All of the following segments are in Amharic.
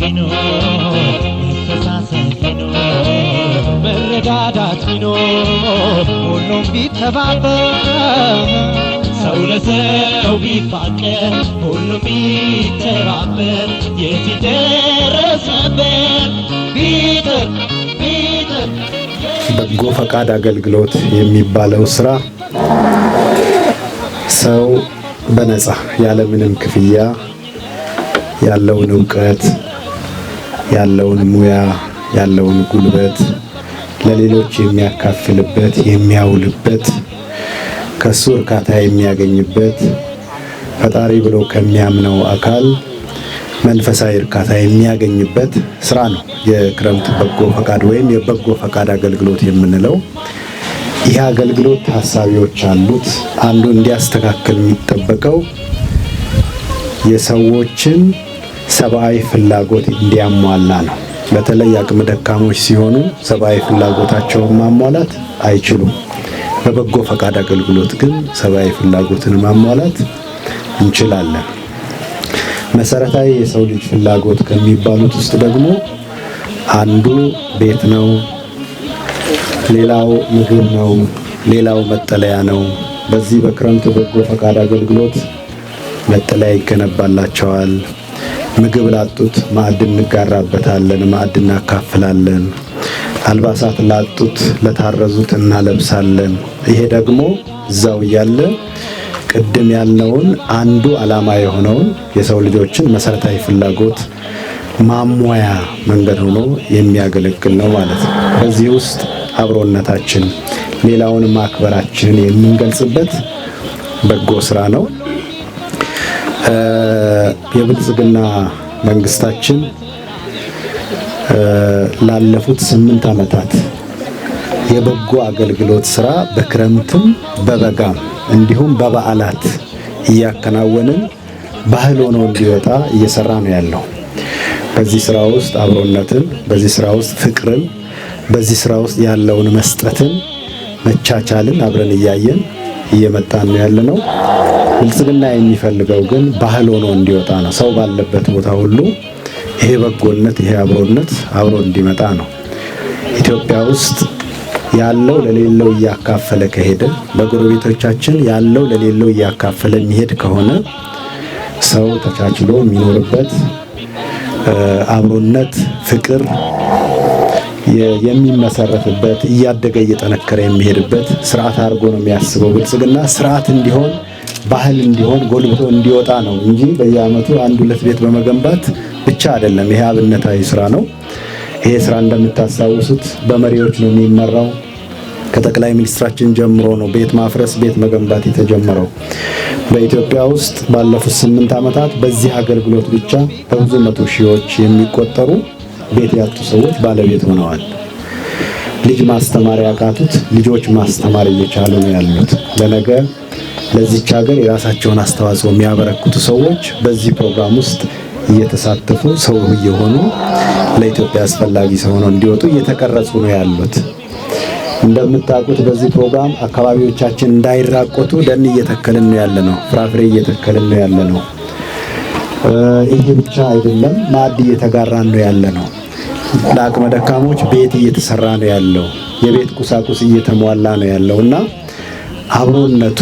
ቢኖር መተሳሰብ ቢኖር መረዳዳት ቢኖር ሁሉም ቢተባበር ሰው ለሰው ቢፋቀር ሁሉም ቢተባበር የት ይደረስ ነበር ቢጥር በጎ ፈቃድ አገልግሎት የሚባለው ስራ ሰው በነፃ ያለምንም ክፍያ ያለውን ዕውቀት ያለውን ሙያ ያለውን ጉልበት ለሌሎች የሚያካፍልበት የሚያውልበት ከሱ እርካታ የሚያገኝበት ፈጣሪ ብሎ ከሚያምነው አካል መንፈሳዊ እርካታ የሚያገኝበት ስራ ነው የክረምት በጎ ፈቃድ ወይም የበጎ ፈቃድ አገልግሎት የምንለው። ይህ አገልግሎት ታሳቢዎች አሉት። አንዱ እንዲያስተካክል የሚጠበቀው የሰዎችን ሰብአዊ ፍላጎት እንዲያሟላ ነው። በተለይ አቅመ ደካሞች ሲሆኑ ሰብአዊ ፍላጎታቸውን ማሟላት አይችሉም። በበጎ ፈቃድ አገልግሎት ግን ሰብአዊ ፍላጎትን ማሟላት እንችላለን። መሰረታዊ የሰው ልጅ ፍላጎት ከሚባሉት ውስጥ ደግሞ አንዱ ቤት ነው፣ ሌላው ምግብ ነው፣ ሌላው መጠለያ ነው። በዚህ በክረምት በጎ ፈቃድ አገልግሎት መጠለያ ይገነባላቸዋል። ምግብ ላጡት ማዕድ እንጋራበታለን፣ ማዕድ እናካፍላለን። አልባሳት ላጡት ለታረዙት እናለብሳለን። ይሄ ደግሞ እዛው እያለ ቅድም ያልነውን አንዱ ዓላማ የሆነውን የሰው ልጆችን መሰረታዊ ፍላጎት ማሟያ መንገድ ሆኖ የሚያገለግል ነው ማለት ነው። በዚህ ውስጥ አብሮነታችን ሌላውን ማክበራችንን የምንገልጽበት በጎ ስራ ነው። የብልጽግና መንግስታችን ላለፉት 8 ዓመታት የበጎ አገልግሎት ስራ በክረምትም በበጋም እንዲሁም በበዓላት እያከናወንን ባህል ሆኖ እንዲወጣ እየሰራ ነው ያለው። በዚህ ስራ ውስጥ አብሮነትን፣ በዚህ ስራ ውስጥ ፍቅርን፣ በዚህ ስራ ውስጥ ያለውን መስጠትን፣ መቻቻልን አብረን እያየን እየመጣን ነው ያለነው። ብልጽግና የሚፈልገው ግን ባህል ሆኖ እንዲወጣ ነው። ሰው ባለበት ቦታ ሁሉ ይሄ በጎነት፣ ይሄ አብሮነት አብሮ እንዲመጣ ነው። ኢትዮጵያ ውስጥ ያለው ለሌለው እያካፈለ ከሄደ፣ በጎረቤቶቻችን ያለው ለሌለው እያካፈለ የሚሄድ ከሆነ ሰው ተቻችሎ የሚኖርበት አብሮነት፣ ፍቅር የሚመሰረትበት እያደገ እየጠነከረ የሚሄድበት ስርዓት አድርጎ ነው የሚያስበው። ብልጽግና ስርዓት እንዲሆን ባህል እንዲሆን ጎልብቶ እንዲወጣ ነው እንጂ በየዓመቱ 1-2 ቤት በመገንባት ብቻ አይደለም። ይሄ አብነታዊ ስራ ነው። ይሄ ስራ እንደምታስታውሱት በመሪዎች ነው የሚመራው። ከጠቅላይ ሚኒስትራችን ጀምሮ ነው ቤት ማፍረስ ቤት መገንባት የተጀመረው። በኢትዮጵያ ውስጥ ባለፉት 8 ዓመታት በዚህ አገልግሎት ብቻ በብዙ መቶ ሺዎች የሚቆጠሩ ቤት ያጡ ሰዎች ባለቤት ሆነዋል። ልጅ ማስተማር ያቃቱት ልጆች ማስተማር እየቻሉ ነው ያሉት። ለነገ ለዚች ሀገር የራሳቸውን አስተዋጽኦ የሚያበረክቱ ሰዎች በዚህ ፕሮግራም ውስጥ እየተሳተፉ ሰው እየሆኑ ለኢትዮጵያ አስፈላጊ ሰው ሆነው እንዲወጡ እየተቀረጹ ነው ያሉት። እንደምታውቁት በዚህ ፕሮግራም አካባቢዎቻችን እንዳይራቆቱ ደን እየተከልን ነው ያለነው፣ ፍራፍሬ እየተከልን ነው ያለነው። ይሄ ብቻ አይደለም፣ ማዕድ እየተጋራን ነው ያለነው። ለአቅመ ደካሞች ቤት እየተሰራ ነው ያለው፣ የቤት ቁሳቁስ እየተሟላ ነው ያለውና አብሮነቱ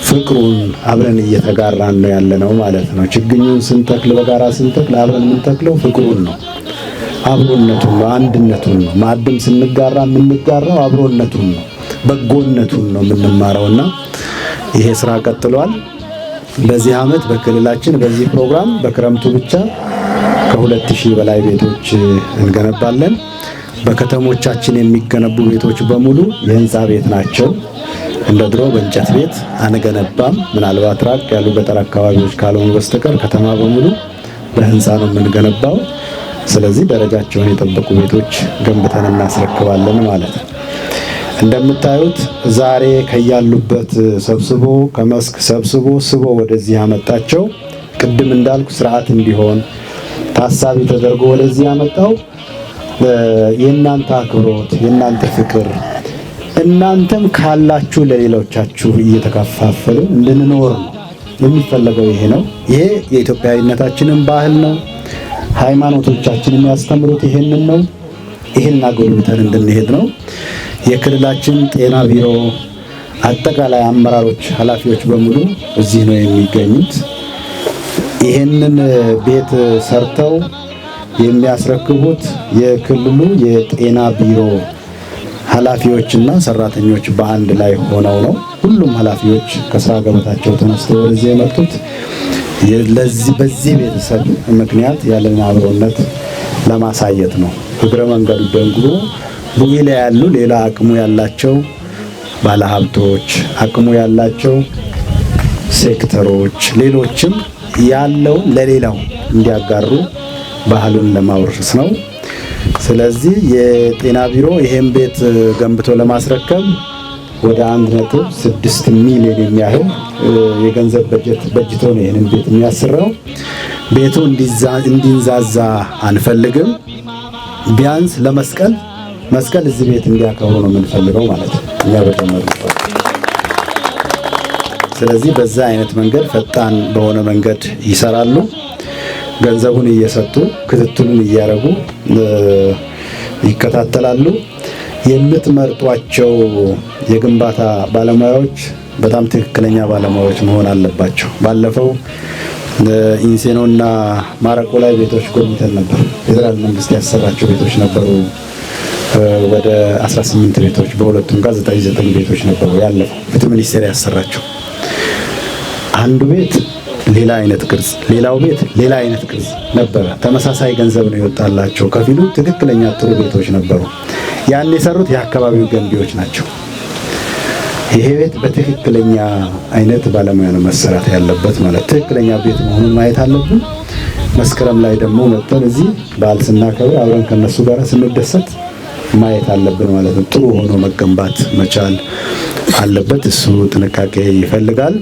ፍቅሩን አብረን እየተጋራን ነው ያለነው ማለት ነው። ችግኙን ስንተክል በጋራ ስንተክል አብረን የምንተክለው ፍቅሩን ነው፣ አብሮነቱን ነው፣ አንድነቱን ነው። ማዕድም ስንጋራ የምንጋራው አብሮነቱን ነው፣ በጎነቱን ነው የምንማረውና ይሄ ስራ ቀጥሏል። በዚህ ዓመት በክልላችን በዚህ ፕሮግራም በክረምቱ ብቻ ከ2000 በላይ ቤቶች እንገነባለን። በከተሞቻችን የሚገነቡ ቤቶች በሙሉ የህንፃ ቤት ናቸው። እንደ ድሮ በእንጨት ቤት አንገነባም። ምናልባት ራቅ ያሉ ገጠር አካባቢዎች ካልሆኑ በስተቀር ከተማ በሙሉ በህንፃ ነው የምንገነባው። ስለዚህ ደረጃቸውን የጠበቁ ቤቶች ገንብተን እናስረክባለን ማለት ነው። እንደምታዩት ዛሬ ከያሉበት ሰብስቦ ከመስክ ሰብስቦ ስቦ ወደዚህ ያመጣቸው ቅድም እንዳልኩ ስርዓት እንዲሆን ታሳቢ ተደርጎ ወደዚህ ያመጣው የእናንተ አክብሮት፣ የእናንተ ፍቅር፣ እናንተም ካላችሁ ለሌሎቻችሁ እየተከፋፈልን እንድንኖር ነው የሚፈለገው። ይሄ ነው። ይሄ የኢትዮጵያዊነታችንን ባህል ነው። ሃይማኖቶቻችን የሚያስተምሩት ይሄንን ነው። ይሄን አጎልብተን እንድንሄድ ነው። የክልላችን ጤና ቢሮ አጠቃላይ አመራሮች፣ ኃላፊዎች በሙሉ እዚህ ነው የሚገኙት። ይሄንን ቤት ሰርተው የሚያስረክቡት የክልሉ የጤና ቢሮ ኃላፊዎችና ሰራተኞች በአንድ ላይ ሆነው ነው። ሁሉም ኃላፊዎች ከስራ ገበታቸው ተነስተው ወደዚህ የመጡት በዚህ ቤተሰብ ምክንያት ያለን አብሮነት ለማሳየት ነው። እግረ መንገዱ ደግሞ ቡኢ ላይ ያሉ ሌላ አቅሙ ያላቸው ባለሀብቶች፣ አቅሙ ያላቸው ሴክተሮች፣ ሌሎችም ያለው ለሌላው እንዲያጋሩ ባህሉን ለማውረስ ነው። ስለዚህ የጤና ቢሮ ይሄን ቤት ገንብቶ ለማስረከብ ወደ 1.6 ሚሊዮን የሚያህል የገንዘብ በጅቶ ነው ይሄንን ቤት የሚያሰራው። ቤቱ እንዲንዛዛ አንፈልግም። ቢያንስ ለመስቀል እዚህ ቤት እንዲያከብሩ ነው የምንፈልገው ማለት ነው እኛ በተመሩ። ስለዚህ በዛ አይነት መንገድ ፈጣን በሆነ መንገድ ይሰራሉ። ገንዘቡን እየሰጡ ክትትሉን እያደረጉ ይከታተላሉ። የምትመርጧቸው የግንባታ ባለሙያዎች በጣም ትክክለኛ ባለሙያዎች መሆን አለባቸው። ባለፈው ኢንሴኖና ማረቆ ላይ ቤቶች ጎብኝተን ነበር። ፌዴራል መንግስት ያሰራቸው ቤቶች ነበሩ። ወደ 18 ቤቶች በሁለቱም ጋር 99 ቤቶች ነበሩ። ያለፈው ፍትህ ሚኒስቴር ያሰራቸው አንዱ ቤት ሌላ አይነት ቅርጽ፣ ሌላው ቤት ሌላ አይነት ቅርጽ ነበረ። ተመሳሳይ ገንዘብ ነው የወጣላቸው። ከፊሉ ትክክለኛ ጥሩ ቤቶች ነበሩ። ያን የሰሩት የአካባቢው ገንቢዎች ናቸው። ይሄ ቤት በትክክለኛ አይነት ባለሙያ ነው መሰራት ያለበት ማለት ትክክለኛ ቤት መሆኑን ማየት አለብን። መስከረም ላይ ደግሞ መጥተን እዚህ በዓል ስናከብር አብረን ከነሱ ጋር ስንደሰት ማየት አለብን ማለት ነው። ጥሩ ሆኖ መገንባት መቻል አለበት። እሱ ጥንቃቄ ይፈልጋል።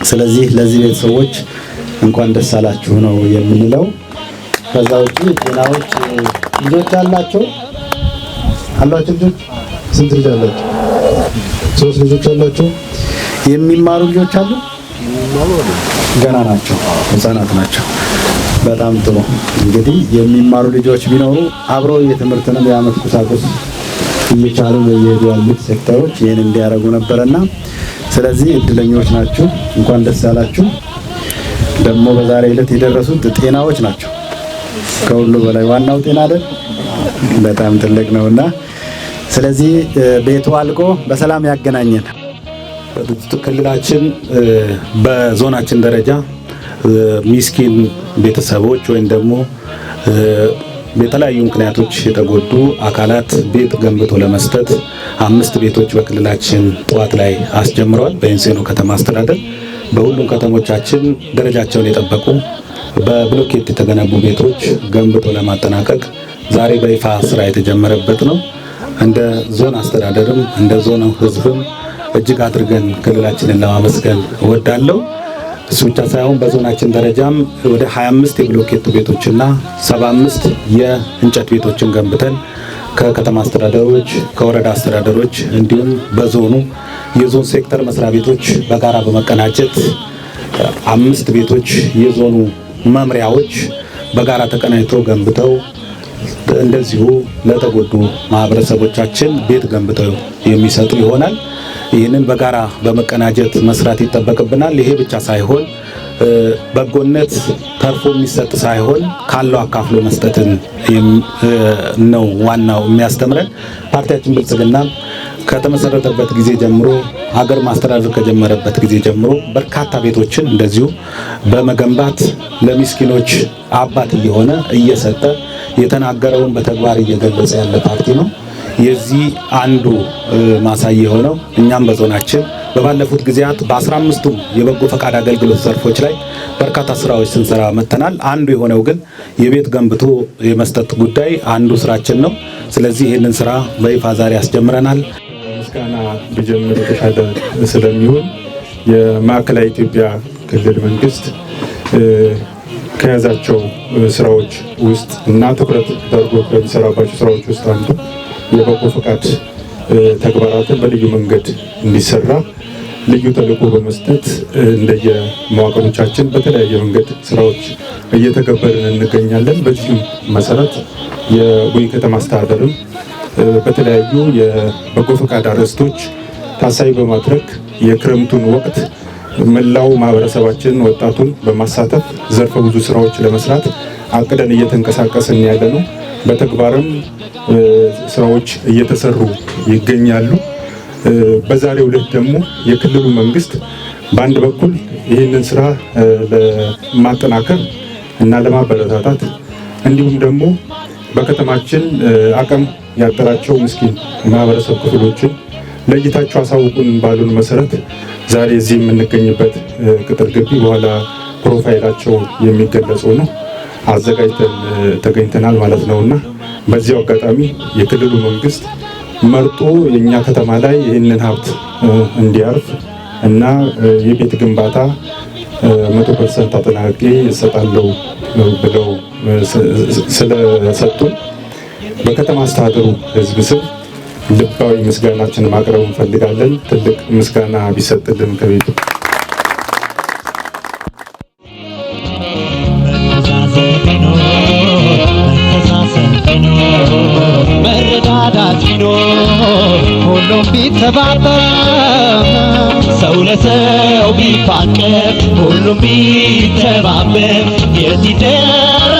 ስለዚህ ለዚህ ቤተሰቦች እንኳን ደስ አላችሁ ነው የምንለው። ከዛ ውጪ ጤናዎች ልጆች አላቸው ልጆች ስንት ልጅ አላቸው? 3 ልጆች አላቸው። የሚማሩ ልጆች አሉ? ገና ናቸው፣ ህፃናት ናቸው። በጣም ጥሩ። እንግዲህ የሚማሩ ልጆች ቢኖሩ አብረው የትምህርትንም የዓመት ቁሳቁስ እየቻሉ በየሄዱ ያሉት ሴክተሮች ይህን እንዲያደርጉ ነበርና ስለዚህ እድለኞች ናችሁ። እንኳን ደስ ያላችሁ። ደግሞ በዛሬ ዕለት የደረሱት ጤናዎች ናቸው። ከሁሉ በላይ ዋናው ጤና አይደል? በጣም ትልቅ ነውና ስለዚህ ቤቱ አልቆ በሰላም ያገናኘን። ክልላችን በዞናችን ደረጃ ሚስኪን ቤተሰቦች ወይም ደግሞ በተለያዩ ምክንያቶች የተጎዱ አካላት ቤት ገንብቶ ለመስጠት 5 ቤቶች በክልላችን ጠዋት ላይ አስጀምረዋል። በኢንሴኖ ከተማ አስተዳደር በሁሉም ከተሞቻችን ደረጃቸውን የጠበቁ በብሎኬት የተገነቡ ቤቶች ገንብቶ ለማጠናቀቅ ዛሬ በይፋ ስራ የተጀመረበት ነው። እንደ ዞን አስተዳደርም እንደ ዞን ህዝብም እጅግ አድርገን ክልላችንን ለማመስገን እወዳለሁ። እሱ ብቻ ሳይሆን በዞናችን ደረጃም ወደ 25 የብሎኬት ቤቶችና 75 የእንጨት ቤቶችን ገንብተን ከከተማ አስተዳደሮች፣ ከወረዳ አስተዳደሮች እንዲሁም በዞኑ የዞን ሴክተር መስሪያ ቤቶች በጋራ በመቀናጀት 5 ቤቶች የዞኑ መምሪያዎች በጋራ ተቀናጅተው ገንብተው እንደዚሁ ለተጎዱ ማህበረሰቦቻችን ቤት ገንብተው የሚሰጡ ይሆናል። ይህንን በጋራ በመቀናጀት መስራት ይጠበቅብናል። ይሄ ብቻ ሳይሆን በጎነት ተርፎ የሚሰጥ ሳይሆን ካለው አካፍሎ መስጠትን ነው ዋናው የሚያስተምረን። ፓርቲያችን ብልጽግና ከተመሰረተበት ጊዜ ጀምሮ ሀገር ማስተዳደር ከጀመረበት ጊዜ ጀምሮ በርካታ ቤቶችን እንደዚሁ በመገንባት ለሚስኪኖች አባት እየሆነ እየሰጠ የተናገረውን በተግባር እየገለጸ ያለ ፓርቲ ነው። የዚህ አንዱ ማሳያ የሆነው እኛም በዞናችን በባለፉት ጊዜያት በ15ቱም የበጎ ፈቃድ አገልግሎት ዘርፎች ላይ በርካታ ስራዎች ስንሰራ መተናል። አንዱ የሆነው ግን የቤት ገንብቶ የመስጠት ጉዳይ አንዱ ስራችን ነው። ስለዚህ ይህንን ስራ በይፋ ዛሬ ያስጀምረናል። ምስጋና ቢጀምር የተሻለ ስለሚሆን የማዕከላዊ ኢትዮጵያ ክልል መንግስት ከያዛቸው ስራዎች ውስጥ እና ትኩረት ተደርጎ ከሚሰራባቸው ስራዎች ውስጥ አንዱ የበጎ ፈቃድ ተግባራትን በልዩ መንገድ እንዲሰራ ልዩ ተልዕኮ በመስጠት እንደየ መዋቅሮቻችን በተለያየ መንገድ ስራዎች እየተገበርን እንገኛለን። በዚህም መሰረት የቡኢ ከተማ አስተዳደርም በተለያዩ የበጎ ፈቃድ አርዕስቶች ታሳቢ በማድረግ የክረምቱን ወቅት መላው ማህበረሰባችን ወጣቱን በማሳተፍ ዘርፈ ብዙ ስራዎች ለመስራት አቅደን እየተንቀሳቀስን ያለ ነው። በተግባርም ስራዎች እየተሰሩ ይገኛሉ። በዛሬው ዕለት ደግሞ የክልሉ መንግስት በአንድ በኩል ይህንን ስራ ለማጠናከር እና ለማበረታታት እንዲሁም ደግሞ በከተማችን አቅም ያጠራቸው ምስኪን ማህበረሰብ ክፍሎችን ለይታችሁ አሳውቁን ባሉን መሰረት ዛሬ እዚህ የምንገኝበት ቅጥር ግቢ በኋላ ፕሮፋይላቸው የሚገለጸው ነው አዘጋጅተን ተገኝተናል ማለት ነውና በዚያው አጋጣሚ የክልሉ መንግስት መርጦ የኛ ከተማ ላይ ይህንን ሀብት እንዲያርፍ እና የቤት ግንባታ 100% አጠናቅቄ እሰጣለሁ ብለው ስለሰጡን በከተማ አስተዳደሩ ህዝብ ስም ልባዊ ምስጋናችንን ማቅረብ እንፈልጋለን። ትልቅ ምስጋና ቢሰጥልን ከቤቱ መረዳዳት ቢኖር ሁሉም ቢተባበር ሰው ለሰው ቢፋቀር ሁሉም ቢተባበር የት ይደረስ